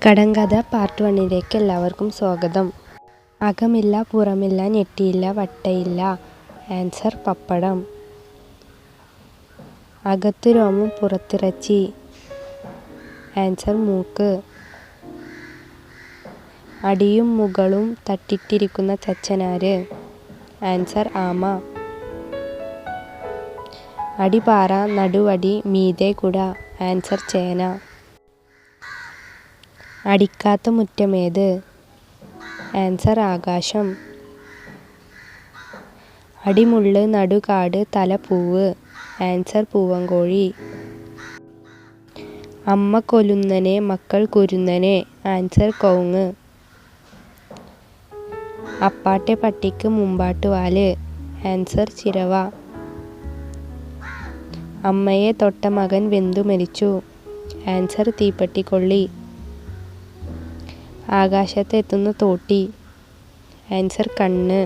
കടങ്കഥ part 1ലേക്ക് എല്ലാവർക്കും സ്വാഗതം. അകമില്ല, പുറമില്ല, ഞെട്ടിയില്ല, വട്ടയില്ല. Answer പപ്പടം. അകത്ത് രോമം, പുറത്തിറച്ചി. ആൻസർ മൂക്ക്. അടിയും മുകളും തട്ടിട്ടിരിക്കുന്ന തച്ചനാര്. ആൻസർ ആമ. അടിപാറ, നടുവടി, മീതെ കുട. ആൻസർ ചേന. അടിക്കാത്ത മുറ്റമേത്? ആൻസർ ആകാശം. അടിമുള്ള്, നടുകാട്, തല പൂവ്. ആൻസർ പൂവൻകോഴി. അമ്മ കൊലുന്നനെ, മക്കൾ കുരുന്നനെ. ആൻസർ കൗങ്ങ്. അപ്പാട്ടെ പട്ടിക്ക് മുമ്പാട്ടുവാല്. ആൻസർ ചിരവ. അമ്മയെ തൊട്ട മകൻ വെന്തു മരിച്ചു. ആൻസർ തീപ്പെട്ടിക്കൊള്ളി. ആകാശത്ത് എത്തുന്ന തോട്ടി. ആൻസർ കണ്ണ്.